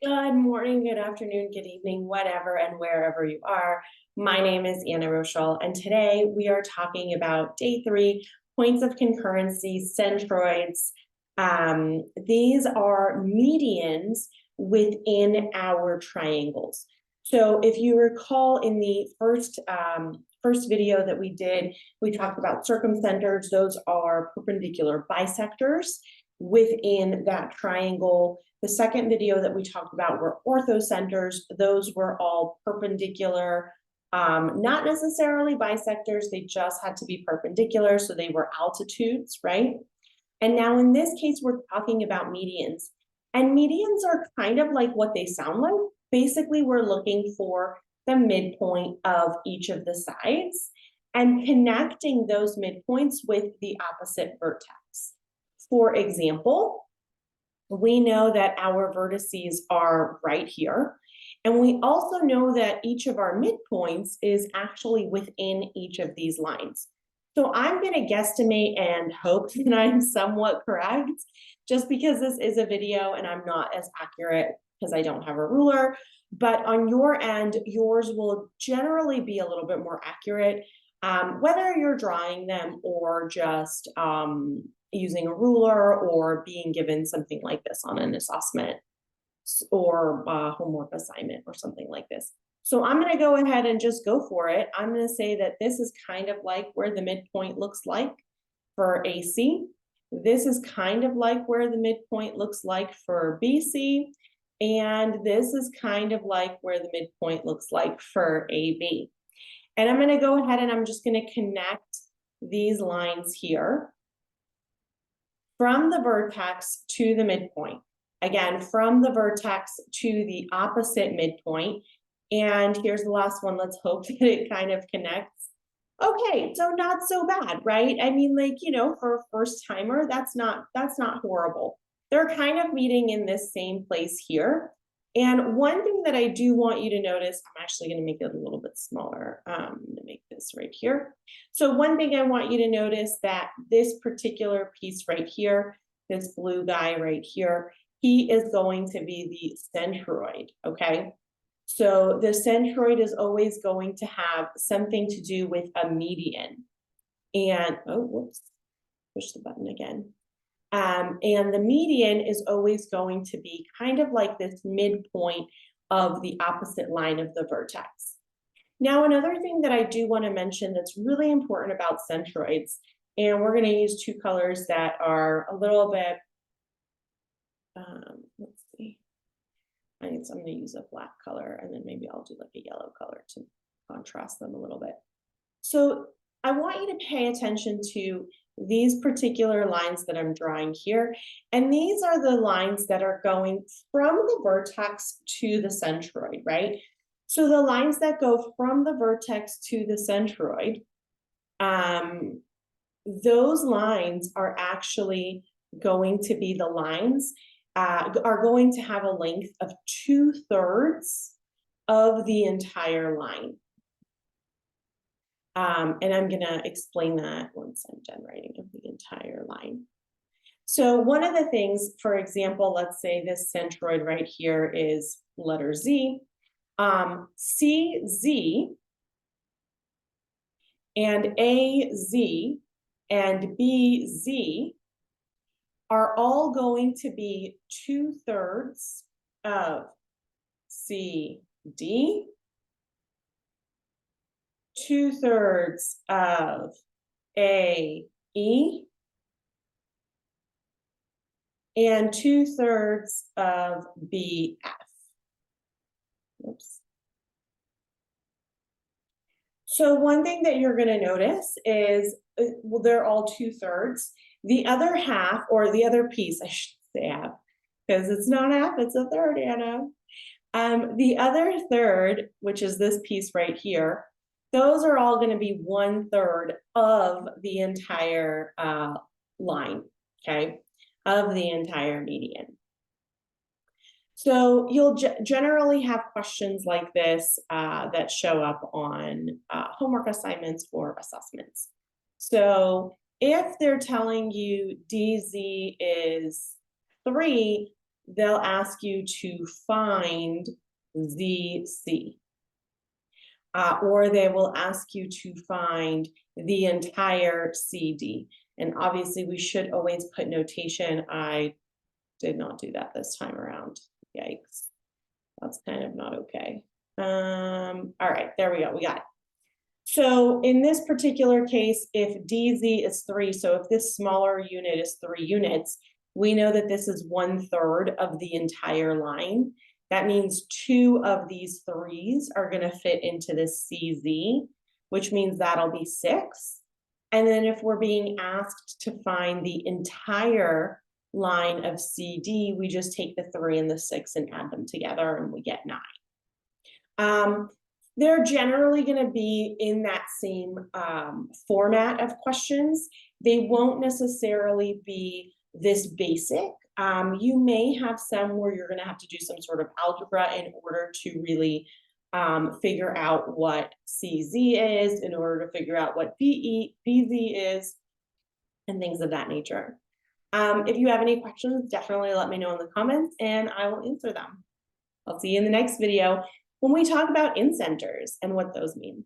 Good morning, good afternoon, good evening, whatever and wherever you are. My name is Anna Rochelle, and today we are talking about day 3, points of concurrency, centroids. These are medians within our triangles. So if you recall in the first video that we did, we talked about circumcenters. Those are perpendicular bisectors within that triangle. The second video that we talked about were orthocenters. Those were all perpendicular, not necessarily bisectors. They just had to be perpendicular, so they were altitudes, right? And now in this case, we're talking about medians. And medians are kind of like what they sound like. Basically, we're looking for the midpoint of each of the sides and connecting those midpoints with the opposite vertex. For example, we know that our vertices are right here. And we also know that each of our midpoints is actually within each of these lines. So I'm going to guesstimate and hope that I'm somewhat correct, just because this is a video and I'm not as accurate because I don't have a ruler. But on your end, yours will generally be a little bit more accurate, whether you're drawing them or just using a ruler or being given something like this on an assessment or homework assignment or something like this. So I'm going to go ahead and just go for it. I'm going to say that this is kind of like where the midpoint looks like for AC. This is kind of like where the midpoint looks like for BC. And this is kind of like where the midpoint looks like for AB. And I'm going to go ahead and I'm just going to connect these lines here from the vertex to the midpoint. Again, from the vertex to the opposite midpoint. And here's the last one. Let's hope that it kind of connects. Okay, so not so bad, right? I mean, like, for a first timer, that's not horrible. They're kind of meeting in this same place here. And one thing that I do want you to notice, I'm actually going to make it a little bit smaller. I'm going to make this right here. So one thing I want you to notice that this particular piece right here, this blue guy right here, he is going to be the centroid, okay? So the centroid is always going to have something to do with a median. And, oh, whoops, push the button again. And the median is always going to be kind of like this midpoint of the opposite line of the vertex. Now, another thing that I do want to mention that's really important about centroids, and we're going to use two colors that are a little bit, let's see, I'm going to use a black color, and then maybe I'll do like a yellow color to contrast them a little bit. So I want you to pay attention to these particular lines that I'm drawing here. And these are the lines that are going from the vertex to the centroid, right? So the lines that go from the vertex to the centroid, those lines are actually going to be the lines, are going to have a length of 2/3 of the entire line. And I'm going to explain that once I'm done writing of the entire line. So one of the things, for example, let's say this centroid right here is letter Z. CZ and AZ and BZ are all going to be 2/3 of CD, 2/3 of AE, and 2/3 of BF. Oops. So one thing that you're going to notice is, well, they're all 2/3. The other half, or the other piece, I should say half, because it's not half, it's a third, Anna. The other third, which is this piece right here, those are all going to be 1/3 of the entire line, okay, of the entire median. So you'll generally have questions like this that show up on homework assignments or assessments. So if they're telling you DZ is 3, they'll ask you to find ZC. Or they will ask you to find the entire CD. And obviously we should always put notation. I did not do that this time around. Yikes. That's kind of not okay. All right, there we go, we got it. So in this particular case, if DZ is 3, so if this smaller unit is 3 units, we know that this is 1/3 of the entire line. That means 2 of these 3s are going to fit into this CZ, which means that'll be 6. And then if we're being asked to find the entire line of CD, we just take the 3 and the 6 and add them together and we get 9. They're generally going to be in that same format of questions. They won't necessarily be this basic. You may have some where you're going to have to do some sort of algebra in order to really figure out what CZ is, in order to figure out what BZ is, and things of that nature. If you have any questions, definitely let me know in the comments and I will answer them. I'll see you in the next video when we talk about incenters and what those mean.